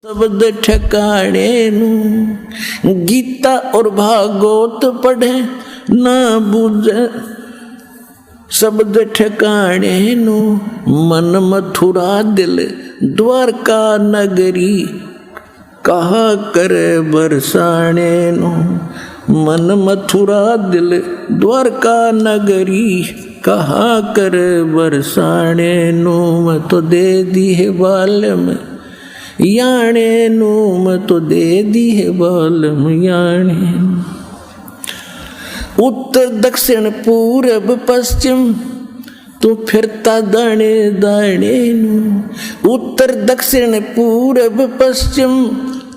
शब्द ठिकाने नू गीता और भागवत पढ़े ना बुझे शब्द ठिकाने नू मन मथुरा दिल द्वारका नगरी कहा करे बरसाने नू मन मथुरा दिल द्वारका नगरी कहा करे बरसाने नू मैं तो दे दी है बाल में याने नू मैं तो दे दी है बालम याने। उत्तर दक्षिण पूरब पश्चिम तू फिरता दाने दाने नू उत्तर दक्षिण पूरब पश्चिम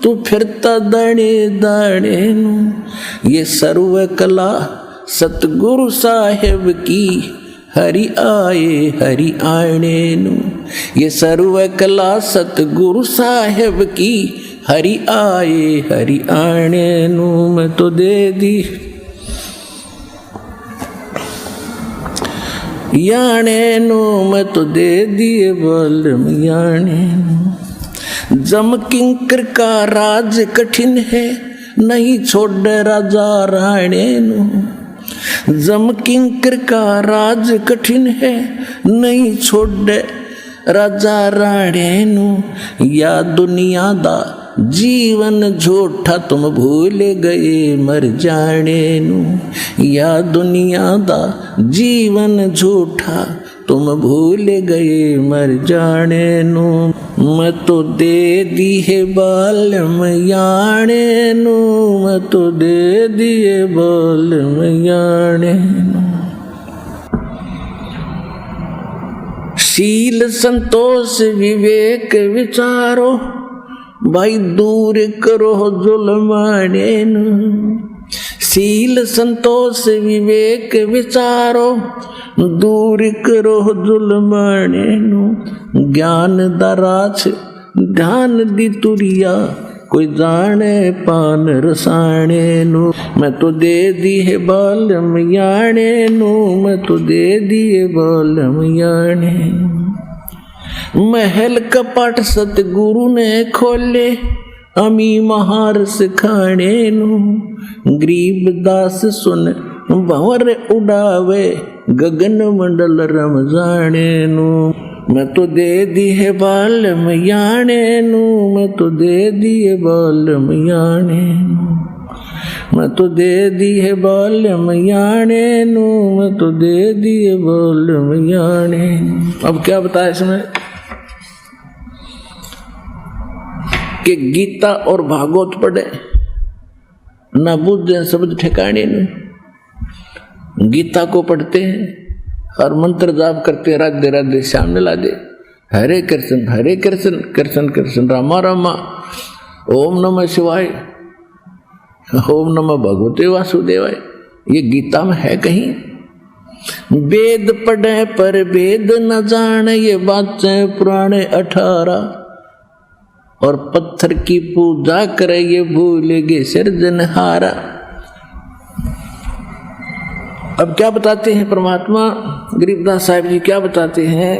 तू फिरता दाने दाने नू ये सर्व कला सतगुरु साहेब की हरि आए हरि आने नू ये सर्व कला सतगुरु साहेब की हरि आए हरि आने नू मैं तो दे दी याने नू मैं तो दे दिए बलम याने नू। जम किंकर का राज कठिन है नहीं छोड़ राजा राणे नू जम किंकर का राज कठिन है नहीं छोड़ राजा राणे नू या दुनिया दा जीवन झूठा तुम भूल गए मर जाने नू या दुनिया दा जीवन झूठा तुम भूल गए मर जाने नू मैं तो दे दी है बालम याने नू मैं तो दे दिए बालम याने नू। शील संतोष विवेक विचारो भाई दूर करो जुल्माने नू शील संतोष विवेक विचारो दूर करो जुल्माने नू ज्ञान दराज ध्यान दी तुरिया कोई जाने पान रसाने नू मैं तो दे दी है बालम याने नू मैं तो दे दिए बालम याने। महल कपट सतगुरु ने खोले अमी महार सिखाने नू गरीब दास सुन भंवर उड़ावे गगन मंडल रम जाने नू मैं तो दे दी है बालम याने नू मैं तो दे दिए बालम याने नू मैं तो दे दी है बालम याने नू मैं तो दे दिए बालम याने। अब क्या बताया इसमें कि गीता और भागवत पढ़े ना बुझे शब्द ठिकाने नहीं। गीता को पढ़ते हैं और मंत्र जाप करते हैं राधे राधे श्याम ला दे हरे कृष्ण कृष्ण कृष्ण रामा रामा ओम नमः शिवाय ओम नमः भगवते वासुदेवाय। ये गीता में है कहीं? वेद पढ़े पर वेद न जाने ये बातें पुराने 18 और पत्थर की पूजा करे ये भूलेगे सिरजनहारा। अब क्या बताते हैं परमात्मा गरीबदास साहिब जी क्या बताते हैं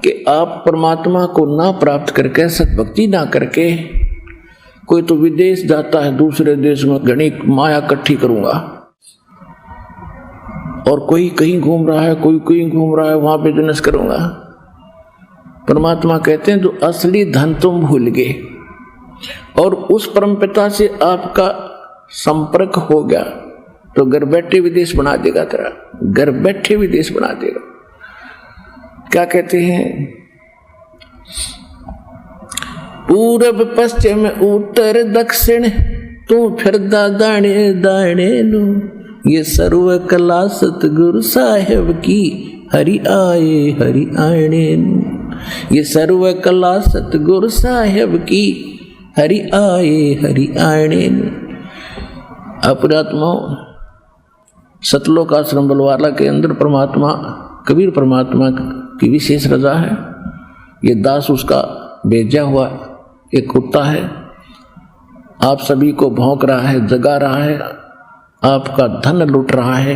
कि आप परमात्मा को ना प्राप्त करके सतभक्ति ना करके कोई तो विदेश जाता है दूसरे देश में घनी माया इकट्ठी करूंगा और कोई कहीं घूम रहा है कोई कहीं घूम रहा है वहां पे बिजनेस करूंगा। परमात्मा कहते हैं जो असली धन तुम भूल गए और उस परमपिता से आपका संपर्क हो गया तो घर बैठे विदेश बना देगा तेरा घर बैठे विदेश बना देगा। क्या कहते हैं पूरब पश्चिम उत्तर दक्षिण तू फिरदा दाने दाने नू ये सर्व कला सतगुरु साहेब की हरि आए हरि आने नू ये सर्व कला सतगुरु साहेब की हरि आए हरि आने नू। अपरात्मा सतलोक आश्रम बलवाला के अंदर परमात्मा कबीर परमात्मा की विशेष रजा है। ये दास उसका भेजा हुआ एक कुत्ता है आप सभी को भौंक रहा है जगा रहा है आपका धन लूट रहा है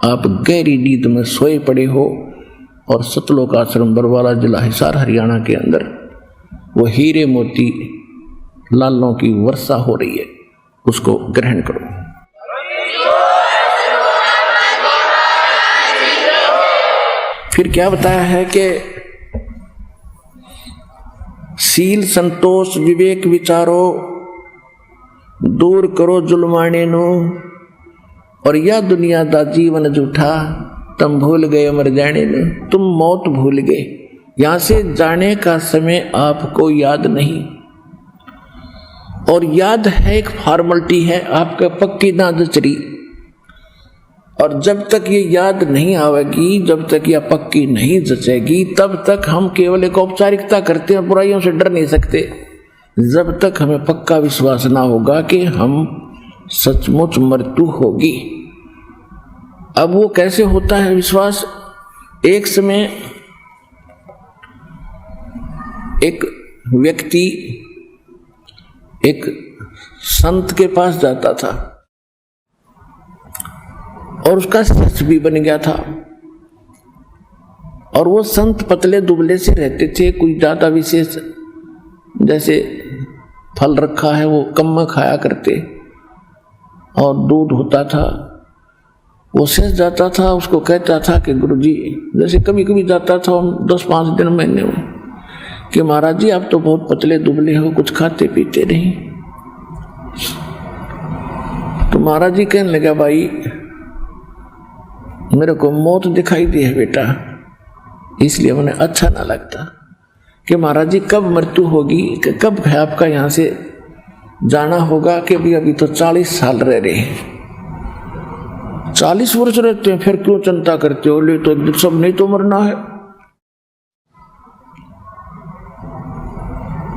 आप गहरी नींद में सोए पड़े हो और सतलोक आश्रम बरवाला जिला हिसार हरियाणा के अंदर वो हीरे मोती लालों की वर्षा हो रही है, उसको ग्रहण करो। फिर क्या बताया है कि सील संतोष विवेक विचारो, दूर करो जुल्माने नो, और यह दुनिया दा जीवन झूठा, तुम भूल गए मर जाने नो, तुम मौत भूल गए। यहां से जाने का समय आपको याद नहीं, और याद है एक फॉर्मेलिटी है, आपका पक्की ना जचरी। और जब तक ये याद नहीं आवेगी, जब तक यह पक्की नहीं जचेगी, तब तक हम केवल एक औपचारिकता करते हैं, बुराइयों से डर नहीं सकते। जब तक हमें पक्का विश्वास ना होगा कि हम सचमुच मृत्यु होगी। अब वो कैसे होता है विश्वास? एक समय एक व्यक्ति एक संत के पास जाता था और उसका शिष्य भी बन गया था। और वो संत पतले दुबले से रहते थे, कोई ज्यादा विशेष जैसे फल रखा है वो कम में खाया करते, और दूध होता था। वो शिष्य जाता था, उसको कहता था कि गुरुजी, जैसे कभी कभी जाता था 10-5 दिन महीने में, कि महाराज जी आप तो बहुत पतले दुबले हो, कुछ खाते पीते नहीं। तो महाराज जी कहने लगा, भाई मेरे को मौत दिखाई दी है बेटा, इसलिए मुझे अच्छा ना लगता कि महाराज जी कब मृत्यु होगी, कि कब है आपका यहाँ से जाना होगा, कि अभी तो 40 साल रह रहे हैं। 40 वर्ष रहते हैं, फिर क्यों चिंता करते हो? ले तो एक दिन सब नहीं तो मरना है।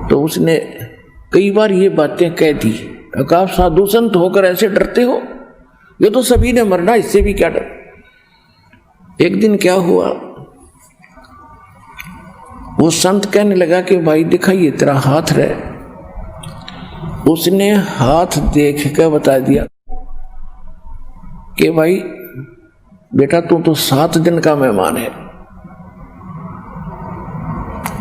तो उसने कई बार ये बातें कह दी, आप साधु संत होकर ऐसे डरते हो, ये तो सभी ने मरना, इससे भी क्या डर। एक दिन क्या हुआ, वो संत कहने लगा कि भाई दिखाइए तेरा हाथ रहे। उसने हाथ देख कर बता दिया कि भाई बेटा तू तो 7 दिन का मेहमान है,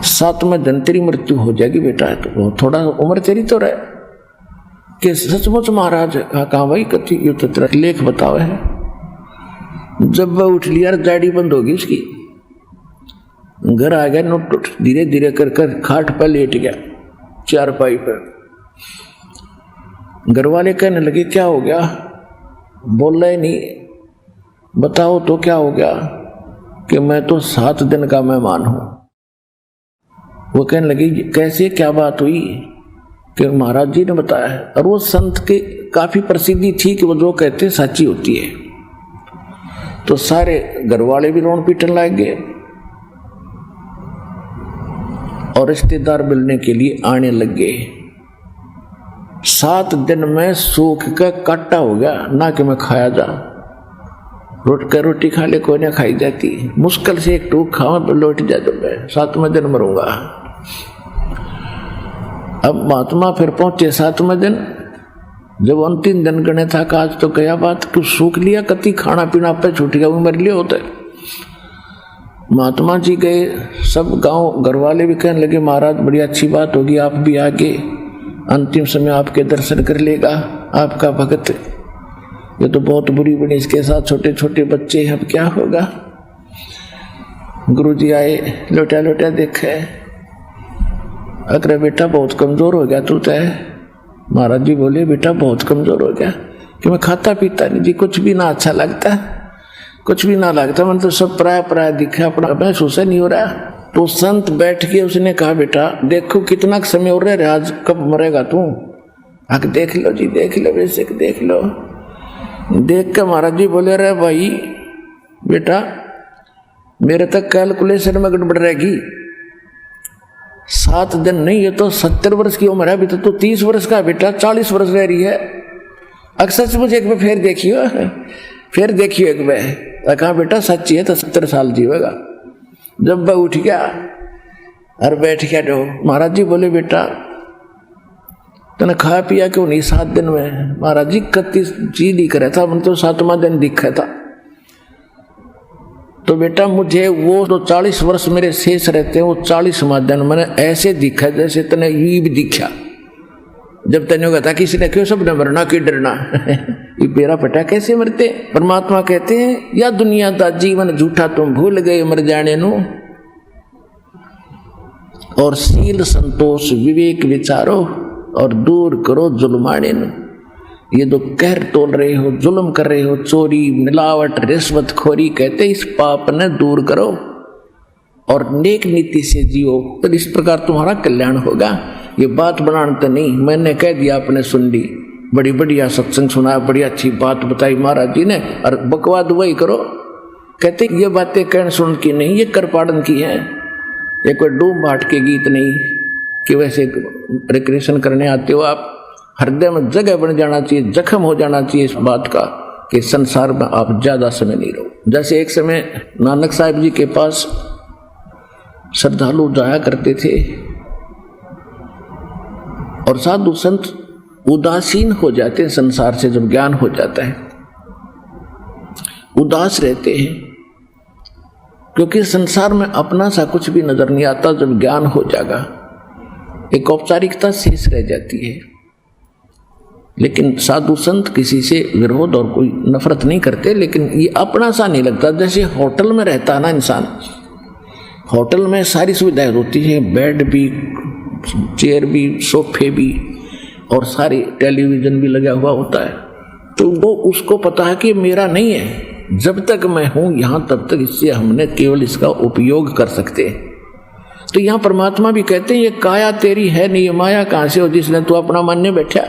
7वें दिन तेरी मृत्यु हो जाएगी बेटा। है तो थोड़ा उम्र तेरी तो रहे। कि सचमुच महाराज? कहा भाई कथी, ये तो तेरा लेख बताओ है। जब वह उठ लिया, दाढ़ी बंद होगी उसकी, घर आ गया, नोट धीरे धीरे कर कर खाट पर लेट गया, चारपाई पर। घर वाले कहने लगे क्या हो गया? बोल रहे नहीं, बताओ तो क्या हो गया? कि मैं तो 7 दिन का मेहमान हूं। वो कहने लगे कैसे, क्या बात हुई? कि महाराज जी ने बताया है। और वो संत के काफी प्रसिद्धि थी कि वो जो कहते सच्ची होती है। तो सारे घर वाले भी रोन पीटन लग गए और रिश्तेदार मिलने के लिए आने लग गए। 7 दिन में सूख का काटा हो गया, ना कि मैं खाया जा। रोटी खा ले, कोई ना खाई जाती, मुश्किल से एक टूक खावा तो लौट जा, तो मैं 7वें दिन मरूंगा। अब महात्मा फिर पहुंचे 7वें दिन, जब अंतिम दिन गणे था, आज तो क्या बात, कुछ सूख लिया, कति खाना पीना पे छूट गया, वो मर लिया होता है। महात्मा जी गए, सब गांव घर वाले भी कहने लगे महाराज बड़ी अच्छी बात होगी, आप भी आगे, अंतिम समय आपके दर्शन कर लेगा आपका भगत। ये तो बहुत बुरी बनी, इसके साथ छोटे छोटे बच्चे हैं, अब क्या होगा। गुरुजी आए, लोटा लोटा देखे, अगर बेटा बहुत कमजोर हो गया तू तो है। महाराज जी बोले बेटा बहुत कमजोर हो गया कि मैं खाता पीता नहीं जी, कुछ भी ना अच्छा लगता, कुछ भी ना लगता, मैंने तो सब प्राय दिखा, अपना महसूस नहीं हो रहा। तो संत बैठ के उसने कहा बेटा देखो कितना समय हो रहा है, आज कब मरेगा तू? आके देख लो जी, देख लो, वैसे देख लो। देख कर महाराज जी बोले रहे भाई बेटा मेरे तक कैलकुलेशन में गड़बड़ रहेगी, 7 दिन नहीं, ये तो 70 वर्ष की उम्र है, अभी तो 30 वर्ष का बेटा, 40 वर्ष रह रही है। अक्सर से मुझे एक बार फिर देखियो एक बार। कहा बेटा सच्ची है तो 70 साल जीवेगा। जब वह उठ गया और बैठ गया, जो महाराज जी बोले बेटा तूने खाया पिया क्यों नहीं 7 दिन में? महाराज जी 31 जी दिख रहा था, मन तो 7वां दिन दिखा था। तो बेटा मुझे वो जो 40 वर्ष मेरे शेष रहते हैं, वो 40वां दिन मैंने ऐसे दिखा जैसे तने ये भी दिखा जब तने कहता किसी ने क्यों सब ने मरना क्यों डरना ये बेरा पटा कैसे मरते। परमात्मा कहते हैं या दुनिया का जीवन झूठा तुम भूल गए मर जाने नु, और शील संतोष विवेक विचारो और दूर करो जुल्माने नु। ये जो कहर तोल रहे हो, जुल्म कर रहे हो, चोरी मिलावट रिश्वतखोरी, कहते इस पाप ने दूर करो और नेक नीति से जियो, तो इस प्रकार तुम्हारा कल्याण होगा। ये बात बनाना तो नहीं, मैंने कह दिया आपने सुन ली, बड़ी बढ़िया सत्संग सुना, बड़ी अच्छी बात बताई महाराज जी ने, और बकवाद वही करो। कहते ये बातें कहने सुन की नहीं, ये करपाड़न की है। ये कोई डूब भाट के गीत नहीं कि वैसे रिक्रिएशन करने आते हो आप। हृदय में जगह बन जाना चाहिए, जख्म हो जाना चाहिए इस बात का कि संसार में आप ज्यादा समय नहीं रहो। जैसे एक समय नानक साहब जी के पास श्रद्धालु जाया करते थे और साधु संत उदासीन हो जाते हैं संसार से, जब ज्ञान हो जाता है उदास रहते हैं, क्योंकि संसार में अपना सा कुछ भी नजर नहीं आता। जब ज्ञान हो जाएगा एक औपचारिकता शेष रह जाती है। लेकिन साधु संत किसी से विरोध और कोई नफरत नहीं करते, लेकिन ये अपना सा नहीं लगता। जैसे होटल में रहता है ना इंसान, होटल में सारी सुविधाएं होती है, बेड भी, चेयर भी, सोफे भी और सारी टेलीविजन भी लगा हुआ होता है। तो वो उसको पता है कि मेरा नहीं है, जब तक मैं हूं यहां तब तक इससे हमने केवल इसका उपयोग कर सकते हैं। तो यहां परमात्मा भी कहते हैं ये काया तेरी है नहीं, ये माया कहां से हो जिसने तू अपना मानने बैठा।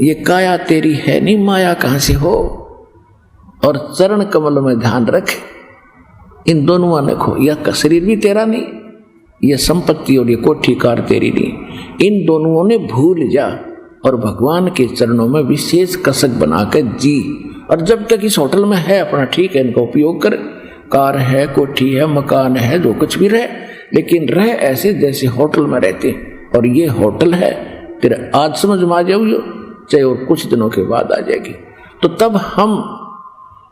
ये काया तेरी है नहीं, माया कहां से हो। और चरण कमल में ध्यान रख, इन दोनों ने खो, यह शरीर भी तेरा नहीं, यह संपत्ति और ये कोठी कार तेरी नहीं, इन दोनों ने भूल जा और भगवान के चरणों में विशेष कसक बनाकर जी। और जब तक इस होटल में है अपना ठीक है, इनका उपयोग कर, कार है, कोठी है, मकान है, जो कुछ भी रहे, लेकिन रह ऐसे जैसे होटल में रहते। और ये होटल है तेरा, आज समझ में आ जाओ, चाहे और कुछ दिनों के बाद आ जाएगी। तो तब हम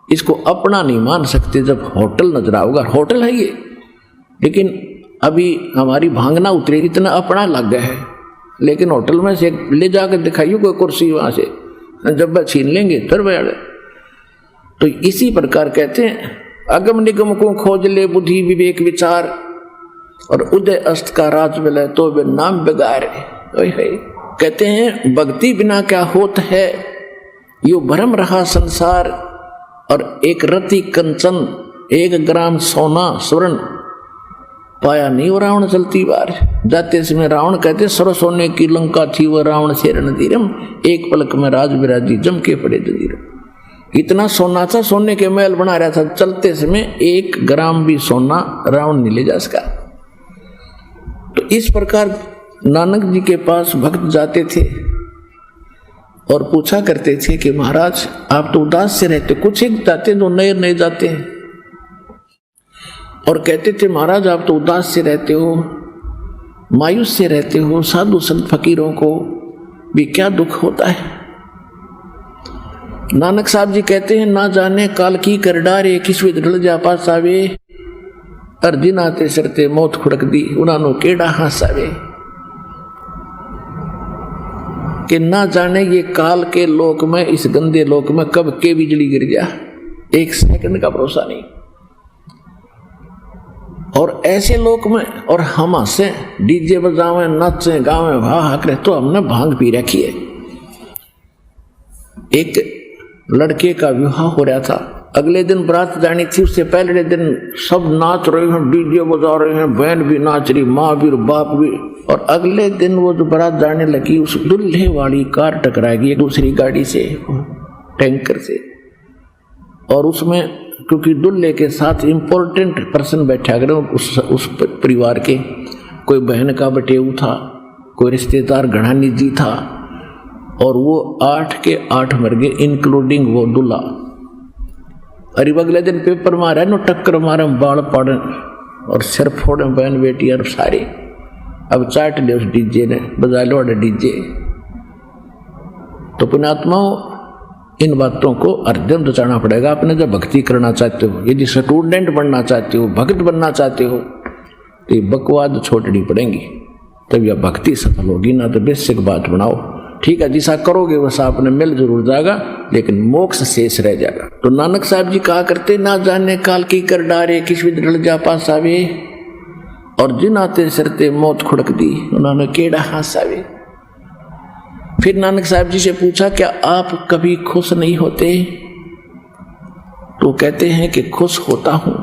इसको अपना नहीं मान सकते जब होटल नजर आओगा। होटल है ये, लेकिन अभी हमारी भांगना उतरे इतना अपना लग गया है। लेकिन होटल में से ले जाकर दिखाइए कोई कुर्सी वहां से, जब वह छीन लेंगे फिर बैठ। तो इसी प्रकार कहते हैं अगम निगम को खोज ले बुद्धि विवेक विचार, और उदय अस्त का राज मिले तो वे नाम बिगाड़े। कहते हैं भक्ति बिना क्या होत है, यो भरम रहा संसार। और एक रति कंचन 1 ग्राम सोना स्वर्ण पाया नहीं, वो रावण चलती बार जाते समय रावण कहते सरो सोने की लंका थी, वो रावण से रणधीरम, एक पलक में राज विराजी जम के पड़े जंजीर। इतना सोना था, सोने के महल बना रहा था, चलते समय 1 ग्राम भी सोना रावण नहीं ले जा सका। तो इस प्रकार नानक जी के पास भक्त जाते थे और पूछा करते थे कि महाराज आप तो उदास से रहते, कुछ एक जाते जो नए नए जाते हैं, और कहते थे महाराज आप तो उदास से रहते हो, मायूस से रहते हो, साधु संत फकीरों को भी क्या दुख होता है। नानक साहब जी कहते हैं ना जाने काल की कर डारे, किस विध ढल जा पास आवे, अर्जिन आते सरते मौत खुड़क दी, उन्होंने केड़ा हासावे। कि ना जाने ये काल के लोक में, इस गंदे लोक में कब के बिजली गिर गया, एक सेकंड का भरोसा नहीं। और ऐसे लोक में और हम हंसे, डीजे बजावे, नाचे, गावे, वाह करे, तो हमने भांग पी रखी है। एक लड़के का विवाह हो रहा था, अगले दिन बारात जानी थी, उससे पहले दिन सब नाच रहे हैं, डीजे बजा रहे हैं, बहन भी नाच रही, माँ भी, बाप भी। और अगले दिन वो जो बारात जाने लगी, उस दूल्हे वाली कार टकराएगी एक दूसरी गाड़ी से, टैंकर से। और उसमें क्योंकि दूल्हे के साथ इम्पोर्टेंट पर्सन बैठा कर उस परिवार के, कोई बहन का बटेऊ था, कोई रिश्तेदार घना निजी था, और वो 8 के 8 मर गए, इंक्लूडिंग वो दूल्हा। अरे अगले दिन पेपर मारा नो, टक्कर मारे, बाल पाड़े और सिर फोड़े बहन बेटी और सारे। अब चाट ले उस डीजे ने, बजा लो डीजे। तो पुण्यात्माओं इन बातों को हृदय में रचाना पड़ेगा। आपने जब भक्ति करना चाहते हो, यदि स्टूडेंट बनना चाहते हो, भक्त बनना चाहते हो, तो ये बकवाद छोड़नी पड़ेंगी, तब यह भक्ति सफल होगी। ना तो बेसिक बात बनाओ, ठीक है जैसा करोगे वैसा आपने मिल जरूर जाएगा, लेकिन मोक्ष शेष रह जाएगा। तो नानक साहब जी कहा करते, ना जाने काल की कर डारे, किस विद रल जा पास आवे, और जिन आते सरते मौत खुड़क दी, उन्होंने केड़ा हास आवे। फिर नानक साहब जी से पूछा, क्या आप कभी खुश नहीं होते? तो कहते हैं कि खुश होता हूं।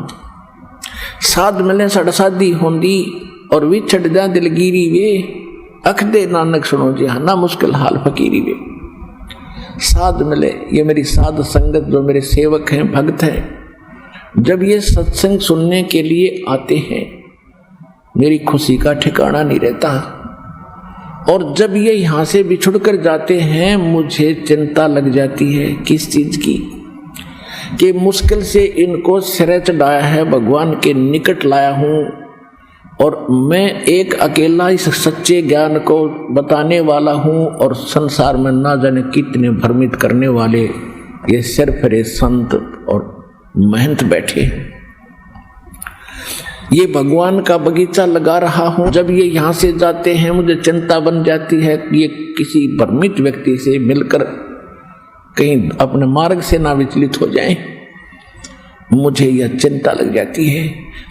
साध मिले सड़ साधी होंदी, और विछड़ जा दिलगिरी वे, अख दे नानक सुनो जी ना मुश्किल हाल फकीरी वे। साध मिले, ये मेरी साध संगत जो मेरे सेवक हैं, भक्त हैं, जब ये सत्संग सुनने के लिए आते हैं, मेरी खुशी का ठिकाना नहीं रहता। और जब ये यहाँ से बिछुड़ कर जाते हैं, मुझे चिंता लग जाती है। किस चीज की? कि मुश्किल से इनको सिर चढ़ाया है, भगवान के निकट लाया हूँ, और मैं एक अकेला इस सच्चे ज्ञान को बताने वाला हूँ, और संसार में ना जाने कितने भ्रमित करने वाले ये सिर्फ संत और महंत बैठे हैं। ये भगवान का बगीचा लगा रहा हूं, जब ये यहाँ से जाते हैं मुझे चिंता बन जाती है कि ये किसी भ्रमित व्यक्ति से मिलकर कहीं अपने मार्ग से ना विचलित हो जाएं, मुझे यह चिंता लग जाती है।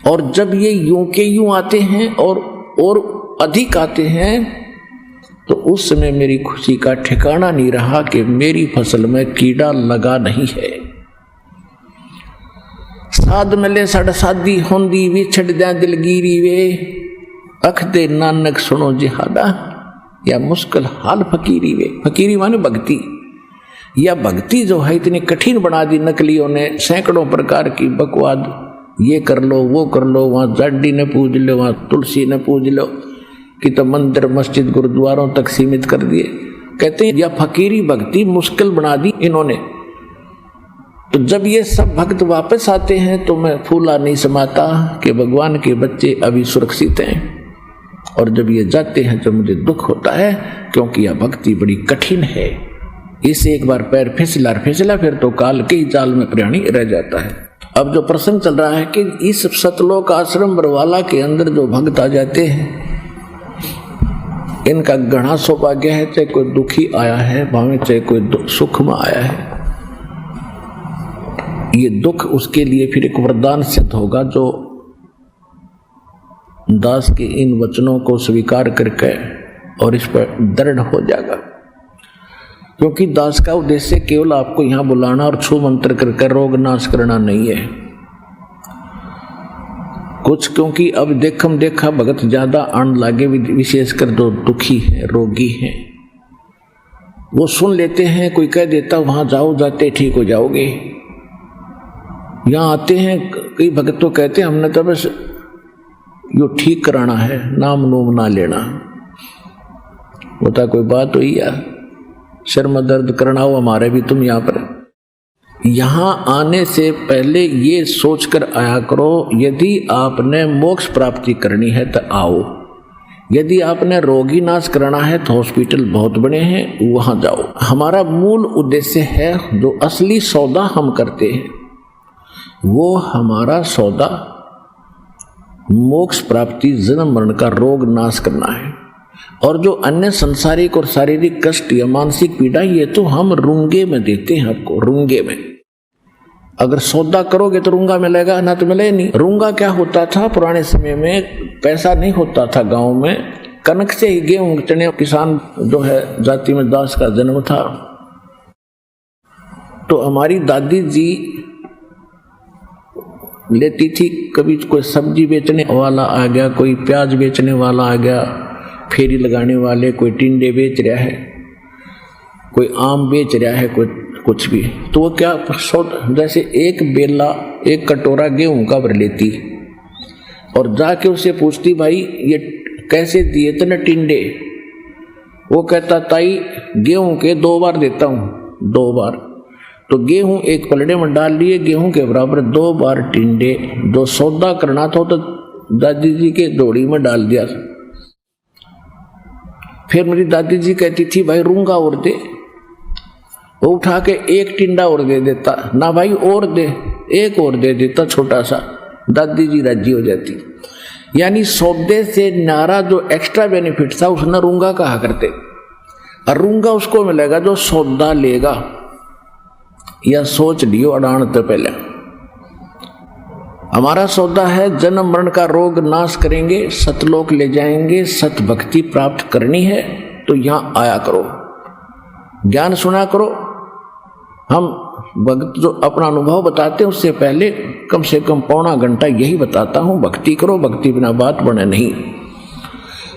और जब ये यूं के यूं आते हैं और अधिक आते हैं, तो उस समय मेरी खुशी का ठिकाना नहीं रहा कि मेरी फसल में कीड़ा लगा नहीं है। साध मिले सड़ साधी होंदी, विछड़ जा दिलगिरी वे, अख दे नानक सुनो जिहादा, या मुश्किल हाल फकीरी वे। फकीरी माने भक्ति। या भक्ति जो है इतनी कठिन बना दी नकलियों ने, सैकड़ों प्रकार की बकवाद, ये कर लो वो कर लो, वहाँ जाडी ने पूज लो, वहाँ तुलसी ने पूज लो, कि तो मंदिर मस्जिद गुरुद्वारों तक सीमित कर दिए। कहते हैं यह फकीरी भक्ति मुश्किल बना दी इन्होंने। तो जब ये सब भक्त वापस आते हैं तो मैं फूला नहीं समाता कि भगवान के बच्चे अभी सुरक्षित हैं, और जब ये जाते हैं तो मुझे दुख होता है, क्योंकि यह भक्ति बड़ी कठिन है। इसे एक बार पैर फिसला फिर तो काल के ही जाल में प्राणी रह जाता है। अब जो प्रसंग चल रहा है कि इस सतलोक आश्रम बरवाला के अंदर जो भक्त आ जाते हैं, इनका घना सौभाग्य है, चाहे कोई दुखी आया है भावे चाहे कोई सुख में आया है, ये दुख उसके लिए फिर एक वरदान सिद्ध होगा, जो दास के इन वचनों को स्वीकार करके और इस पर दृढ़ हो जाएगा। क्योंकि दास का उद्देश्य केवल आपको यहां बुलाना और छू मंत्र करके रोग नाश करना नहीं है कुछ, क्योंकि अब देखा भगत ज्यादा आन लागे, विशेषकर जो दुखी है रोगी हैं, वो सुन लेते हैं, कोई कह देता वहां जाओ, जाते ठीक हो जाओगे। यहाँ आते हैं कई भगत तो कहते हैं हमने तो बस यो ठीक कराना है, नाम नूम ना लेना। बता कोई बात हुई या सिर में दर्द करना हो हमारे भी, तुम यहाँ पर यहाँ आने से पहले ये सोचकर आया करो, यदि आपने मोक्ष प्राप्ति करनी है तो आओ, यदि आपने रोगी नाश कराना है तो हॉस्पिटल बहुत बड़े हैं, वहां जाओ। हमारा मूल उद्देश्य है, जो असली सौदा हम करते हैं वो हमारा सौदा मोक्ष प्राप्ति, जन्म मरण का रोग नाश करना है। और जो अन्य संसारिक और शारीरिक कष्ट या मानसिक पीड़ा, ये तो हम रुंगे में देते हैं आपको, रुंगे में। अगर सौदा करोगे तो रुंगा मिलेगा, ना तो मिले नहीं। रुंगा क्या होता था पुराने समय में, पैसा नहीं होता था गांव में, कनक से ही गेहूं चने, किसान जो है जाति में दास का जन्म था। तो हमारी दादी जी लेती थी, कभी कोई सब्जी बेचने वाला आ गया, कोई प्याज बेचने वाला आ गया, फेरी लगाने वाले, कोई टिंडे बेच रहा है, कोई आम बेच रहा है, कोई कुछ भी, तो वो क्या जैसे एक बेला एक कटोरा गेहूं का भर लेती और जाके उससे पूछती भाई ये कैसे दिए तने टिंडे। वो कहता ताई गेहूं के 2 बार देता हूँ, 2 बार। तो गेहूं एक पलड़े में डाल लिए, गेहूं के बराबर 2 बार टिंडे। जो सौदा करना था तो दादी जी के झोड़ी में डाल दिया। फिर मेरी दादी जी कहती थी भाई रूंगा और दे, वो उठा के एक टिंडा और दे देता, ना भाई और दे, एक और दे देता छोटा सा, दादी जी राजी हो जाती। यानी सौदे से नारा जो एक्स्ट्रा बेनिफिट था उसने रूंगा कहा करते, और रूंगा उसको मिलेगा जो सौदा लेगा। या सोच लियो अड़ान तो पहले हमारा सौदा है जन्म मरण का रोग नाश करेंगे, सतलोक ले जाएंगे, सत भक्ति प्राप्त करनी है तो यहां आया करो, ज्ञान सुना करो। हम भक्त जो अपना अनुभव बताते हैं उससे पहले कम से कम पौना घंटा यही बताता हूं, भक्ति करो, भक्ति बिना बात बने नहीं।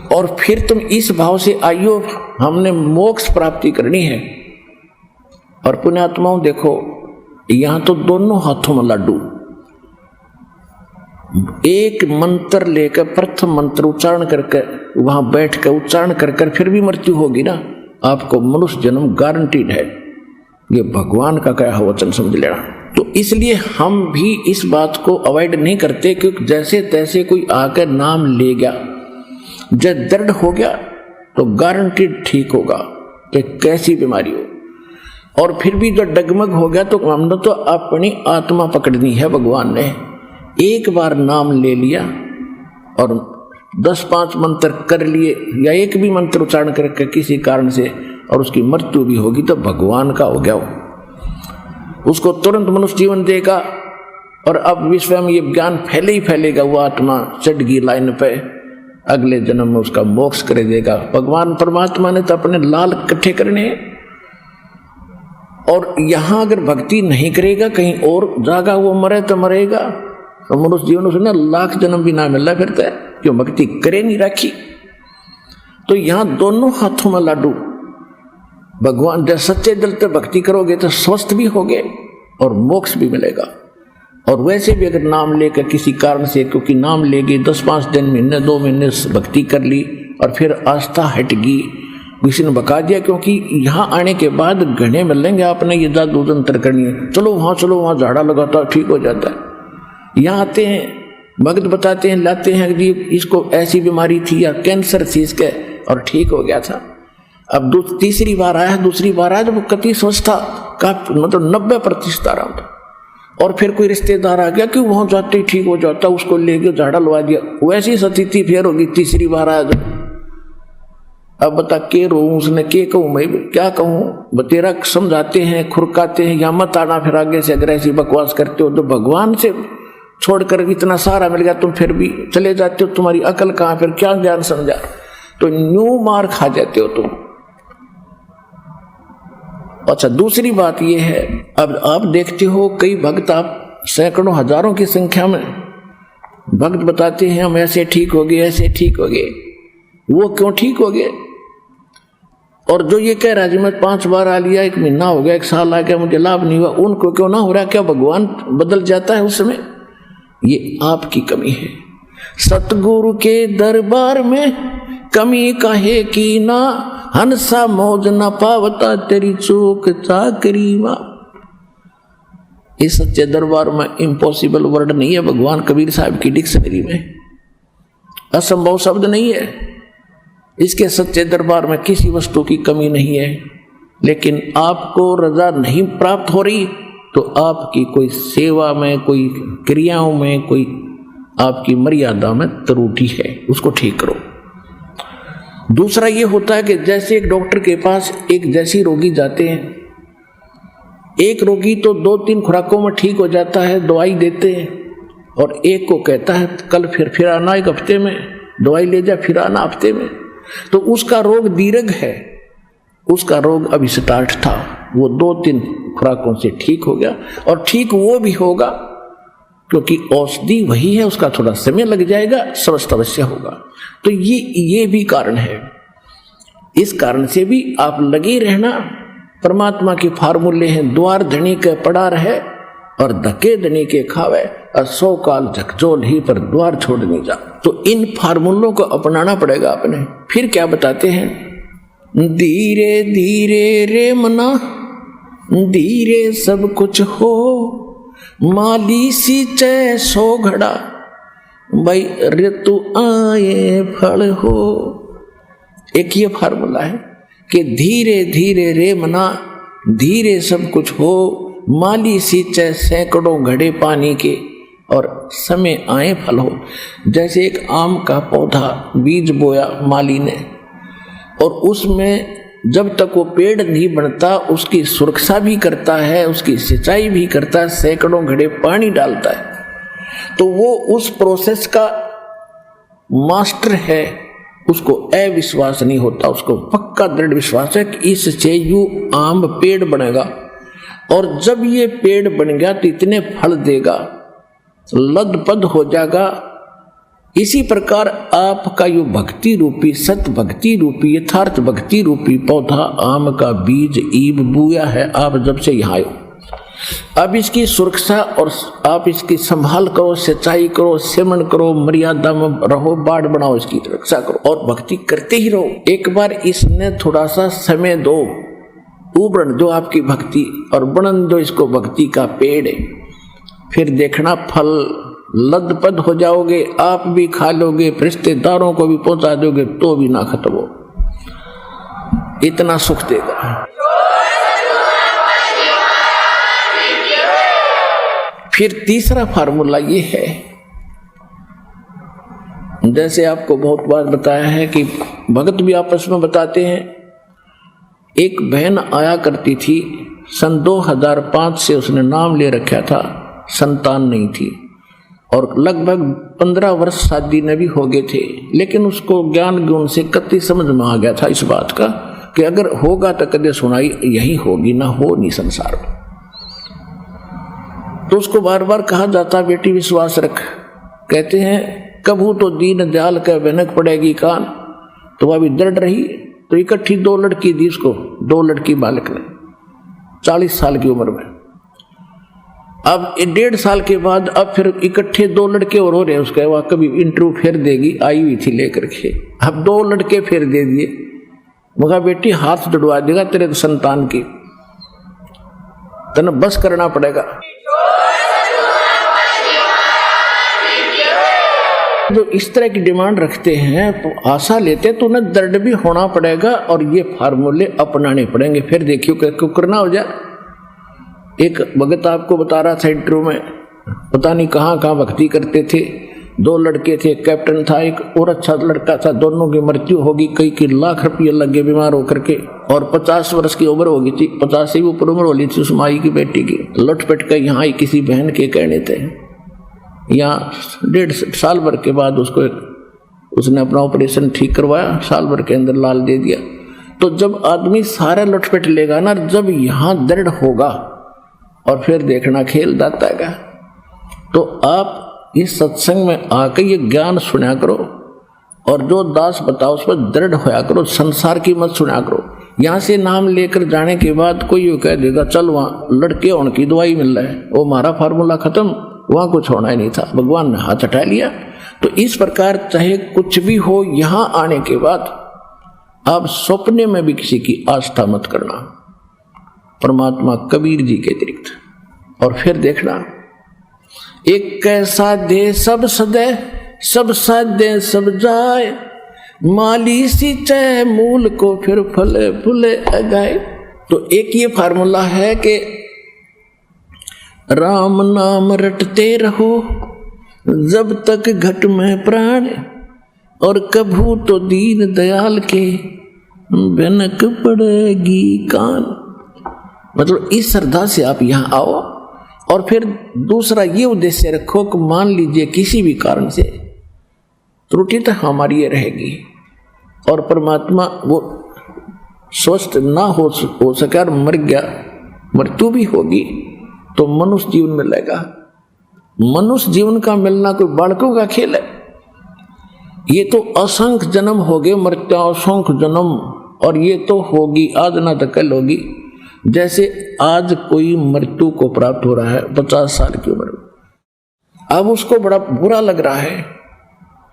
और फिर तुम इस भाव से आइयो, हमने मोक्ष प्राप्ति करनी है। और पुण्यात्माओं देखो, यहां तो दोनों हाथों में लाडू, एक मंत्र लेकर प्रथम मंत्र उच्चारण करके वहां बैठ कर उच्चारण कर फिर भी मृत्यु होगी ना, आपको मनुष्य जन्म गारंटीड है। ये भगवान का कहा वचन समझ लेना। तो इसलिए हम भी इस बात को अवॉइड नहीं करते, क्योंकि जैसे तैसे कोई आकर नाम ले गया, जब दर्द हो गया तो गारंटीड ठीक होगा, कि कैसी बीमारी हो। और फिर भी जो डगमग हो गया तो हमने तो अपनी आत्मा पकड़नी है। भगवान ने एक बार नाम ले लिया और 10-5 मंत्र कर लिए, या एक भी मंत्र उच्चारण करके किसी कारण से और उसकी मृत्यु भी होगी तो भगवान का हो गया वो, उसको तुरंत मनुष्य जीवन देगा। और अब विश्व में ये ज्ञान फैले ही फैलेगा, वो आत्मा चढ़ गई लाइन पे, अगले जन्म में उसका मोक्ष कर देगा। भगवान परमात्मा ने तो अपने लाल इकट्ठे करने हैं। और यहां अगर भक्ति नहीं करेगा, कहीं और जागा वो मरे तो मरेगा, तो मनुष्य जीवन उसने लाख जन्म भी ना मिला फिरता है, क्यों भक्ति करे नहीं रखी। तो यहां दोनों हाथों में लाडू, भगवान जब सच्चे दिल से भक्ति करोगे तो स्वस्थ भी होगे और मोक्ष भी मिलेगा। और वैसे भी अगर नाम लेकर किसी कारण से, क्योंकि नाम लेगी 10-5 दिन, महीने 2 महीने भक्ति कर ली और फिर आस्था हट गई, किसी ने बका दिया, क्योंकि यहाँ आने के बाद घने मिलेंगे आपने ये जादू तंत्र करनी है, चलो वहाँ झाड़ा लगाता ठीक हो जाता है। यहाँ आते हैं भक्त बताते हैं, लाते हैं कि इसको ऐसी बीमारी थी या कैंसर थी इसके और ठीक हो गया था। अब तीसरी बार आया, दूसरी बार आया, जब वो कति स्वस्थ था, मतलब 90% आराम था। और फिर कोई रिश्तेदार आ गया कि वहाँ जाते ही ठीक हो जाता, उसको ले गया झाड़ा लगा दिया, वैसी स्थिति फिर होगी तीसरी बार आया जब। अब बता के रो उसने के कहूँ, मैं क्या कहूँ, तेरा समझाते हैं, खुरकाते हैं, या मत आना फिर आगे से अगर ऐसी बकवास करते हो तो। भगवान से छोड़कर इतना सारा मिल गया, तुम फिर भी चले जाते हो, तुम्हारी अकल कहाँ, फिर क्या ज्ञान समझा, तो न्यू मार खा जाते हो तुम। अच्छा, दूसरी बात यह है, अब आप देखते हो कई भक्त, आप सैकड़ों हजारों की संख्या में भक्त बताते हैं हम ऐसे ठीक हो गए, ऐसे ठीक हो गए। वो क्यों ठीक हो गए? और जो ये कह रहा है जी मैं 5 बार आ लिया, 1 महीना हो गया, 1 साल आ गया, मुझे लाभ नहीं हुआ, उनको क्यों ना हो रहा? क्या भगवान बदल जाता है उस समय? ये आपकी कमी है। सतगुरु के दरबार में कमी काहे की ना, हंसा मौज न पावता तेरी चूक चाकरी वा। इस सच्चे दरबार में इम्पॉसिबल वर्ड नहीं है भगवान कबीर साहब की डिक्शनरी में, असंभव शब्द नहीं है। इसके सच्चे दरबार में किसी वस्तु की कमी नहीं है। लेकिन आपको रजा नहीं प्राप्त हो रही तो आपकी कोई सेवा में, कोई क्रियाओं में, कोई आपकी मर्यादा में त्रुटि है, उसको ठीक करो। दूसरा ये होता है कि जैसे एक डॉक्टर के पास एक जैसी रोगी जाते हैं, एक रोगी तो 2-3 खुराकों में ठीक हो जाता है, दवाई देते हैं, और एक को कहता है कल फिर आना, 1 हफ्ते में दवाई ले जा, फिर आना हफ्ते में। तो उसका रोग दीर्घ है, उसका रोग अभी स्टार्ट था, वो 2-3 खुराकों से ठीक हो गया, और ठीक वो भी होगा क्योंकि औषधि वही है, उसका थोड़ा समय लग जाएगा, स्वस्थ अवश्य होगा। तो ये भी कारण है। इस कारण से भी आप लगे रहना, परमात्मा के फार्मूले हैं, द्वार धनी के पड़ा रहे और धके धनी के खावे, और 100 काल झकझोल ही पर द्वार छोड़ नहीं जा। तो इन फार्मूलों को अपनाना पड़ेगा अपने। फिर क्या बताते हैं, धीरे धीरे रे मना, धीरे सब कुछ हो, माली सींचे सो घड़ा, भाई ऋतु आए फल हो। एक ये फार्मूला है कि धीरे धीरे रे मना, धीरे सब कुछ हो, माली सींचे सैकड़ों घड़े पानी के, और समय आए फल हो। जैसे एक आम का पौधा बीज बोया माली ने, और उसमें जब तक वो पेड़ नहीं बनता उसकी सुरक्षा भी करता है, उसकी सिंचाई भी करता है, सैकड़ों घड़े पानी डालता है, तो वो उस प्रोसेस का मास्टर है। उसको अविश्वास नहीं होता, उसको पक्का दृढ़ विश्वास है कि इससे यूं आम पेड़ बनेगा, और जब ये पेड़ बन गया तो इतने फल देगा, लदपद हो जाएगा। इसी प्रकार आपका यो भक्ति रूपी, सत भक्ति रूपी, यथार्थ भक्ति रूपी पौधा आम का बीज ईब बुया है। आप जब से यहाँ आए, अब इसकी सुरक्षा और आप इसकी संभाल करो, सिंचाई करो, सेवन करो, मर्यादा में रहो, बाढ़ बनाओ, इसकी रक्षा करो और भक्ति करते ही रहो। एक बार इसने थोड़ा सा समय दो, उबरन दो आपकी भक्ति, और बनन दो इसको भक्ति का पेड़, फिर देखना फल लदपद हो जाओगे, आप भी खा लोगे, रिश्तेदारों को भी पहुंचा दोगे, तो भी ना खत्म हो, इतना सुख देगा। फिर तीसरा फार्मूला ये है, जैसे आपको बहुत बार बताया है कि भगत भी आपस में बताते हैं। एक बहन आया करती थी, सन 2005 से उसने नाम ले रखा था, संतान नहीं थी, और लगभग 15 वर्ष शादी में भी हो गए थे, लेकिन उसको ज्ञान गुण से कति समझ में आ गया था इस बात का कि अगर होगा तो कदे सुनाई यही होगी, ना हो नहीं संसार में। तो उसको बार बार कहा जाता, बेटी विश्वास रख, कहते हैं कभू तो दीन दयाल का भनक पड़ेगी कान, तो वह भी दृढ़ रही। तो इकट्ठी 2 लड़की दी उसको, 2 लड़की बालक ने, 40 साल की उम्र में। अब 1.5 साल के बाद अब फिर इकट्ठे 2 लड़के और हो रहे, उसका वह कभी इंटरव्यू फिर देगी, आई हुई थी लेकर के, अब 2 लड़के फिर दे दिए। मगर बेटी हाथ जुड़वा देगा तेरे संतान की, तने बस करना पड़ेगा। जो इस तरह की डिमांड रखते हैं तो आशा लेते, तो उन्हें दृढ़ भी होना पड़ेगा और ये फार्मूले अपनाने पड़ेंगे। फिर देखियो कि करना हो जाए। एक भगत आपको बता रहा था इंटरव्यू में, पता नहीं कहाँ कहाँ भक्ति करते थे, 2 लड़के थे, कैप्टन था, एक और अच्छा लड़का था, दोनों की मृत्यु होगी, कई की लाख रुपये लगे बीमार होकर के, और 50 वर्ष की उम्र हो गई थी, 50 से भी ऊपर उम्र हो ली थी उस माई की बेटी की। लटपट कर यहाँ ही किसी बहन के कहने थे, यहाँ 1.5 साल भर के बाद उसने अपना ऑपरेशन ठीक करवाया, साल भर के अंदर लाल दे दिया। तो जब आदमी सारा लटपट लेगा ना, जब यहाँ दृढ़ होगा और फिर देखना खेल जाता है। तो आप इस सत्संग में आकर ये ज्ञान सुना करो और जो दास बताओ उस पर दृढ़ होया करो, संसार की मत सुना करो। यहाँ से नाम लेकर जाने के बाद कोई ये कह देगा चल वहाँ लड़के होने की दवाई मिल रहा है, वो हमारा फार्मूला खत्म, वहाँ कुछ होना ही नहीं था, भगवान ने हाथ हटा लिया। तो इस प्रकार चाहे कुछ भी हो, यहाँ आने के बाद आप सपने में भी किसी की आस्था मत करना, परमात्मा कबीर जी के अतिरिक्त। और फिर देखना, एक कैसा दे सब सदे, सब साधे सब जाए, माली सींचे मूल को फिर फले फूले अगाए। तो एक ये फार्मूला है कि राम नाम रटते रहो जब तक घट में प्राण, और कभू तो दीन दयाल के भनक पड़ेगी कान। मतलब इस श्रद्धा से आप यहाँ आओ। और फिर दूसरा ये उद्देश्य रखो कि मान लीजिए किसी भी कारण से त्रुटि तो हमारी ये रहेगी और परमात्मा वो स्वस्थ ना हो सके और मर गया, मृत्यु भी होगी, तो मनुष्य जीवन मिलेगा। मनुष्य जीवन का मिलना कोई बालकों का खेल है। ये तो असंख्य जन्म हो गए, मृत्यु असंख्य जन्म, और ये तो होगी आज ना तो कल होगी। जैसे आज कोई मृत्यु को प्राप्त हो रहा है 50 साल की उम्र में, अब उसको बड़ा बुरा लग रहा है,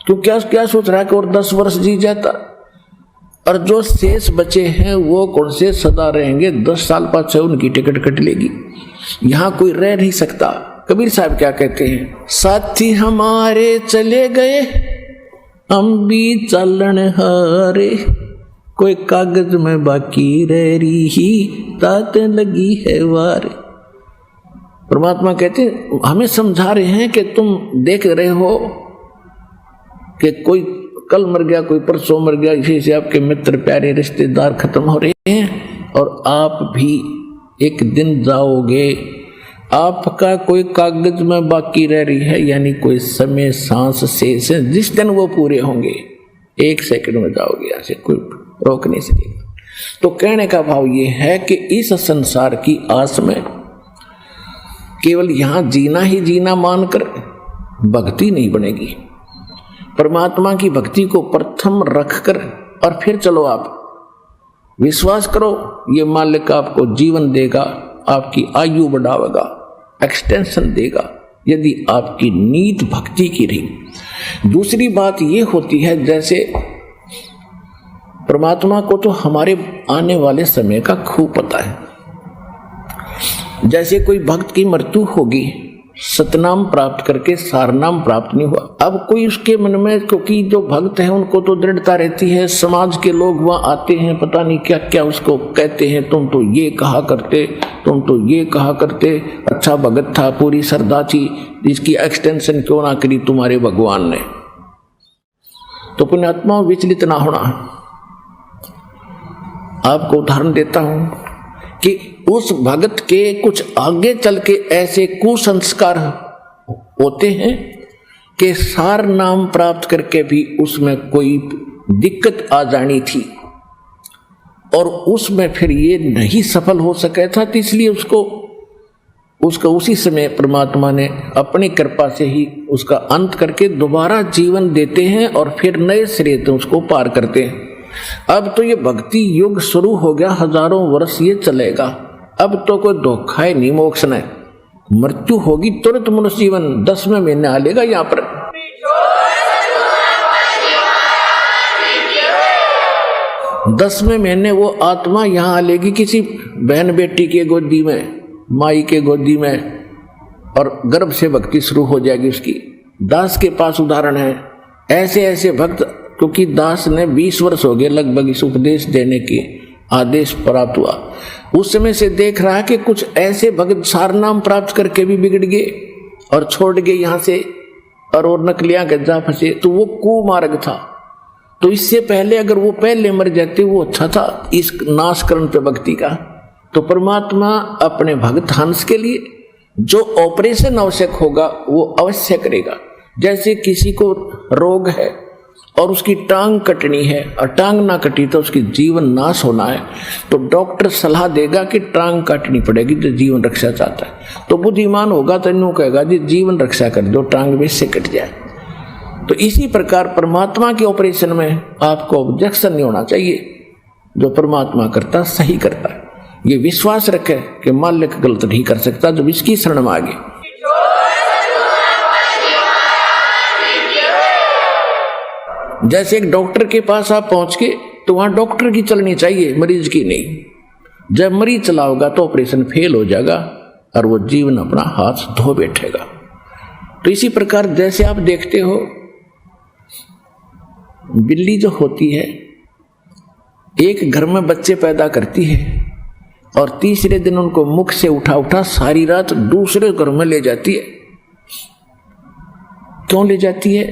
क्यों क्या सोच रहा है कि और 10 वर्ष जी जाता, और जो शेष बचे हैं वो कौन से सदा रहेंगे, 10 साल बाद से उनकी टिकट कट लेगी, यहाँ कोई रह नहीं सकता। कबीर साहब क्या कहते हैं, साथी हमारे चले गए हम भी चलन हारे, कोई कागज में बाकी रह रही ही ताते लगी है वार। परमात्मा कहते हैं हमें समझा रहे हैं कि तुम देख रहे हो कि कोई कल मर गया, कोई परसों मर गया, इसी से आपके मित्र प्यारे रिश्तेदार खत्म हो रहे हैं और आप भी एक दिन जाओगे। आपका कोई कागज में बाकी रह रही है, यानी कोई समय सांस शेष है, जिस दिन वो पूरे होंगे 1 सेकंड में जाओगे, यहाँ से कोई रोक नहीं सकेगा। तो कहने का भाव ये है कि इस संसार की आस में केवल यहां जीना ही जीना मानकर भक्ति नहीं बनेगी। परमात्मा की भक्ति को प्रथम रखकर और फिर चलो आप विश्वास करो, ये मालिक आपको जीवन देगा, आपकी आयु बढ़ावेगा, एक्सटेंशन देगा, यदि आपकी नीत भक्ति की रही। दूसरी बात ये होती है, जैसे परमात्मा को तो हमारे आने वाले समय का खूब पता है। जैसे कोई भक्त की मृत्यु होगी, सतनाम प्राप्त करके सारनाम प्राप्त नहीं हुआ, अब कोई उसके मन में, क्योंकि जो भक्त है उनको तो दृढ़ता रहती है, समाज के लोग वहां आते हैं, पता नहीं क्या क्या उसको कहते हैं, तुम तो ये कहा करते, तुम तो ये कहा करते, अच्छा भगत था, पूरी श्रद्धा थी, इसकी एक्सटेंशन क्यों ना करी तुम्हारे भगवान ने। तो पुण्यात्मा विचलित ना होना। आपको उदाहरण देता हूं कि उस भगत के कुछ आगे चल के ऐसे कुसंस्कार होते हैं कि सार नाम प्राप्त करके भी उसमें कोई दिक्कत आ जानी थी और उसमें फिर ये नहीं सफल हो सका था, तो इसलिए उसका उसी समय परमात्मा ने अपनी कृपा से ही उसका अंत करके दोबारा जीवन देते हैं और फिर नए सिरे से उसको पार करते हैं। अब तो ये भक्ति युग शुरू हो गया, हजारों वर्ष ये चलेगा। अब तो कोई धोखा है नहीं, मोक्ष नहीं, मृत्यु होगी तुरंत मनुष्य जीवन 10वें महीने आ लेगा। यहाँ पर 10वें महीने वो आत्मा यहाँ आ लेगी किसी बहन बेटी के गोदी में, माई के गोदी में, और गर्भ से भक्ति शुरू हो जाएगी उसकी। दास के पास उदाहरण है, ऐसे ऐसे भक्त, क्योंकि दास ने 20 वर्ष हो गए लगभग इस उपदेश देने के आदेश प्राप्त हुआ, उस समय से देख रहा है कि कुछ ऐसे भक्त सारनाम प्राप्त करके भी बिगड़ गए और छोड़ गए यहाँ से, और नकलियां गज्जा फंसे, तो वो कुमार्ग था। तो इससे पहले अगर वो पहले मर जाते वो अच्छा था इस नाशकरण पे भक्ति का। तो परमात्मा अपने भक्त हंस के लिए जो ऑपरेशन आवश्यक होगा वो अवश्य करेगा। जैसे किसी को रोग है और उसकी टांग कटनी है और टांग ना कटी तो उसकी जीवन नाश होना है, तो डॉक्टर सलाह देगा कि टांग काटनी पड़ेगी जो जीवन रक्षा चाहता है। तो बुद्धिमान होगा तो इन्हों कहेगा जी जीवन रक्षा कर दो, टांग में से कट जाए। तो इसी प्रकार परमात्मा के ऑपरेशन में आपको ऑब्जेक्शन नहीं होना चाहिए। जो परमात्मा करता सही करता है, ये विश्वास रखे कि मालिक गलत नहीं कर सकता जब इसकी शरण में आगे। जैसे एक डॉक्टर के पास आप पहुंच के तो वहां डॉक्टर की चलनी चाहिए, मरीज की नहीं। जब मरीज चला होगा तो ऑपरेशन फेल हो जाएगा और वो जीवन अपना हाथ धो बैठेगा। तो इसी प्रकार जैसे आप देखते हो बिल्ली जो होती है एक घर में बच्चे पैदा करती है और तीसरे दिन उनको मुख से उठा सारी रात दूसरे घर में ले जाती है। क्यों ले जाती है?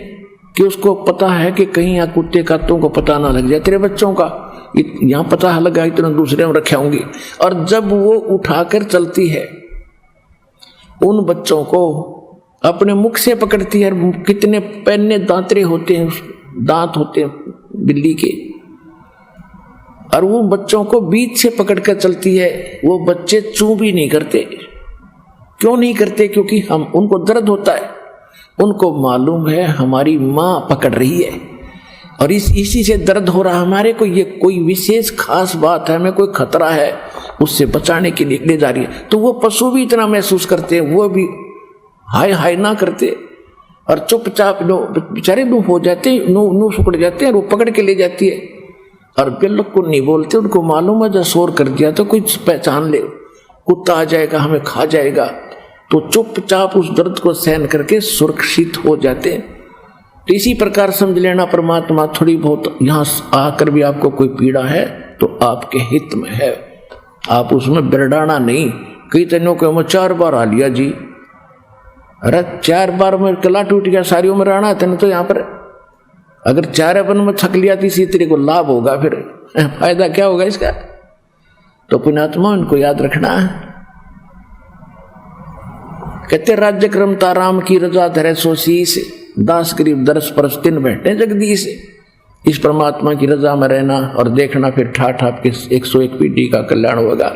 कि उसको पता है कि कहीं यहाँ कुत्ते कातों को पता ना लग जाए, तेरे बच्चों का यहाँ पता लगा इतना दूसरे में रखे होंगे। और जब वो उठाकर चलती है उन बच्चों को अपने मुख से पकड़ती है। कितने पैने दांतरे होते हैं, दांत होते हैं बिल्ली के, और वो बच्चों को बीच से पकड़कर चलती है। वो बच्चे चू भी नहीं करते। क्यों नहीं करते? क्योंकि हम उनको दर्द होता है, उनको मालूम है हमारी माँ पकड़ रही है और इसी से दर्द हो रहा है हमारे को। ये कोई विशेष खास बात है, हमें कोई खतरा है, उससे बचाने के लिए ले जा रही है। तो वो पशु भी इतना महसूस करते हैं, वो भी हाय हाय ना करते और चुपचाप बेचारे नो हो जाते, नो सुकड़ जाते हैं। और वो पकड़ के ले जाती है और बिल्कुल नहीं बोलते। उनको मालूम है जब शोर कर दिया तो कोई पहचान ले, कुत्ता आ जाएगा, हमें खा जाएगा। तो चुपचाप उस दर्द को सहन करके सुरक्षित हो जाते हैं। तो इसी प्रकार समझ लेना, परमात्मा थोड़ी बहुत यहाँ आकर भी आपको कोई पीड़ा है तो आपके हित में है, आप उसमें बिरडाना नहीं। कई तनों को मैं 4 बार आ लिया जी, अरे 4 बार में कला टूट गया, सारी उम्र आना तेने तो यहाँ पर। अगर 4 अपन में थक लिया तीसरी तेरे को लाभ होगा, फिर फायदा क्या होगा इसका। तो पुण्यात्मा उनको याद रखना है। कहते राज्य क्रम ताराम की रजा धरे सो शीस, दास गरीब दरस परस तिन बैठे जगदीश। इस परमात्मा की रजा में रहना और देखना, फिर ठाठ आपके 101 पीढ़ी का कल्याण होगा,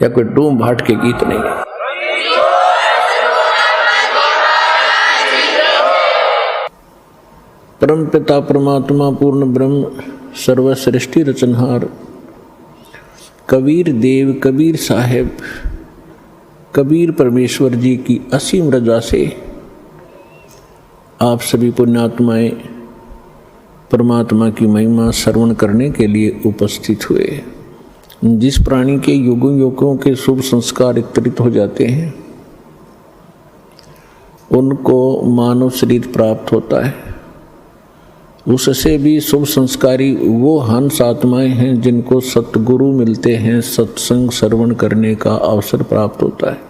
या कोई डूम भाट के गीत नहीं। परम पिता परमात्मा पूर्ण ब्रह्म सर्वसृष्टि रचनहार, कबीर देव कबीर साहेब कबीर परमेश्वर जी की असीम रजा से आप सभी पुण्यात्माएं परमात्मा की महिमा श्रवण करने के लिए उपस्थित हुए। जिस प्राणी के युगों युगों के शुभ संस्कार वितरित हो जाते हैं उनको मानव शरीर प्राप्त होता है। उससे भी शुभ संस्कारी वो हंस आत्माएं हैं जिनको सतगुरु मिलते हैं, सत्संग श्रवण करने का अवसर प्राप्त होता है।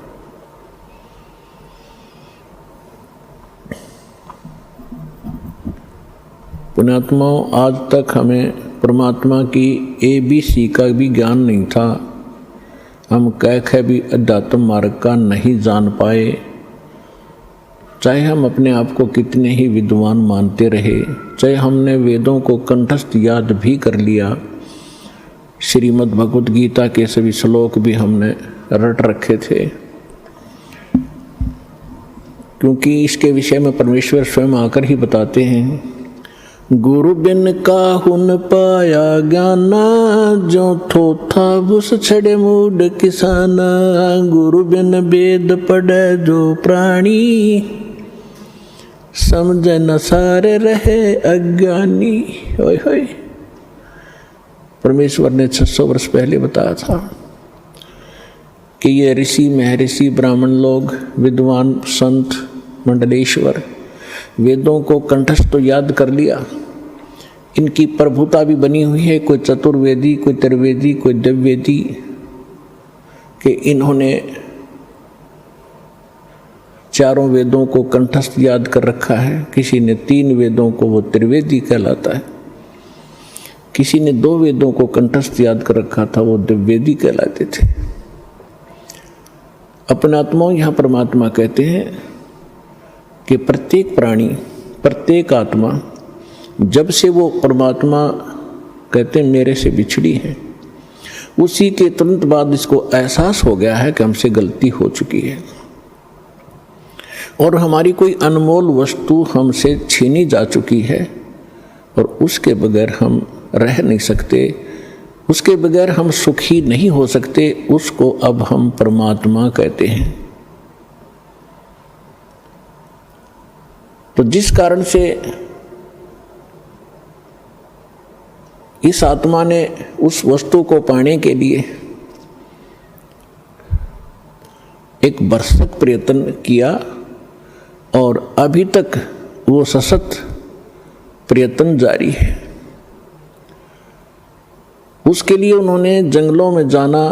पुण्यात्माओं, आज तक हमें परमात्मा की ABC का भी ज्ञान नहीं था। हम कह भी अध्यात्म मार्ग का नहीं जान पाए, चाहे हम अपने आप को कितने ही विद्वान मानते रहे, चाहे हमने वेदों को कंठस्थ याद भी कर लिया, श्रीमद् भगवद गीता के सभी श्लोक भी हमने रट रखे थे, क्योंकि इसके विषय में परमेश्वर स्वयं आकर ही बताते हैं, गुरु बिन काहू न पाया ज्ञाना, जो थोथा बुस छड़े मूड किसाना, गुरु बिन वेद पढ़े जो प्राणी, समझ न सारे रहे अज्ञानी। ओए होए, परमेश्वर ने 600 वर्ष पहले बताया था कि ये ऋषि महर्षि ब्राह्मण लोग, विद्वान संत मंडलेश्वर वेदों को कंठस्थ तो याद कर लिया, इनकी प्रभुता भी बनी हुई है, कोई चतुर्वेदी, कोई त्रिवेदी, कोई दिव्यवेदी, कि इन्होंने चारों वेदों को कंठस्थ याद कर रखा है। किसी ने 3 वेदों को, वो त्रिवेदी कहलाता है, किसी ने 2 वेदों को कंठस्थ याद कर रखा था, वो दिव्यवेदी कहलाते थे। अपने आत्माओं, यहाँ परमात्मा कहते हैं कि प्रत्येक प्राणी, प्रत्येक आत्मा, जब से वो परमात्मा कहते हैं मेरे से बिछड़ी है, उसी के तुरंत बाद इसको एहसास हो गया है कि हमसे गलती हो चुकी है और हमारी कोई अनमोल वस्तु हमसे छीनी जा चुकी है और उसके बगैर हम रह नहीं सकते, उसके बगैर हम सुखी नहीं हो सकते, उसको अब हम परमात्मा कहते हैं। तो जिस कारण से इस आत्मा ने उस वस्तु को पाने के लिए एक भरसक प्रयत्न किया और अभी तक वो सशक्त प्रयत्न जारी है। उसके लिए उन्होंने जंगलों में जाना,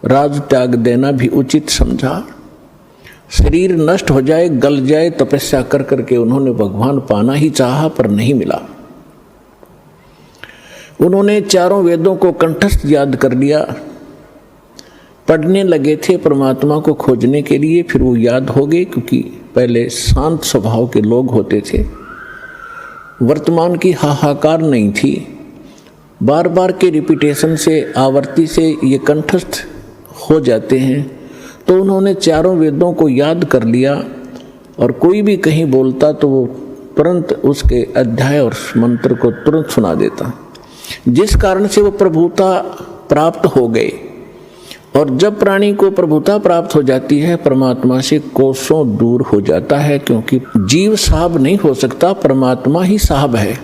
राज त्याग देना भी उचित समझा। शरीर नष्ट हो जाए, गल जाए, तपस्या कर करके उन्होंने भगवान पाना ही चाहा पर नहीं मिला। उन्होंने चारों वेदों को कंठस्थ याद कर लिया, पढ़ने लगे थे परमात्मा को खोजने के लिए, फिर वो याद हो गए, क्योंकि पहले शांत स्वभाव के लोग होते थे, वर्तमान की हाहाकार नहीं थी, बार बार के रिपीटेशन से, आवर्ती से ये कंठस्थ हो जाते हैं। तो उन्होंने चारों वेदों को याद कर लिया और कोई भी कहीं बोलता तो वो तुरंत उसके अध्याय और मंत्र को तुरंत सुना देता, जिस कारण से वो प्रभुता प्राप्त हो गए। और जब प्राणी को प्रभुता प्राप्त हो जाती है, परमात्मा से कोसों दूर हो जाता है, क्योंकि जीव साहब नहीं हो सकता, परमात्मा ही साहब है।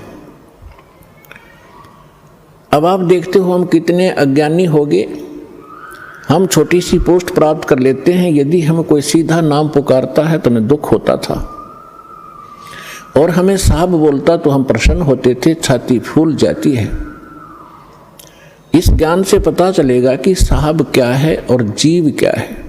अब आप देखते हो हम कितने अज्ञानी हो गए। हम छोटी सी पोस्ट प्राप्त कर लेते हैं, यदि हमें कोई सीधा नाम पुकारता है तो हमें दुख होता था, और हमें साहब बोलता तो हम प्रसन्न होते थे, छाती फूल जाती है। इस ज्ञान से पता चलेगा कि साहब क्या है और जीव क्या है।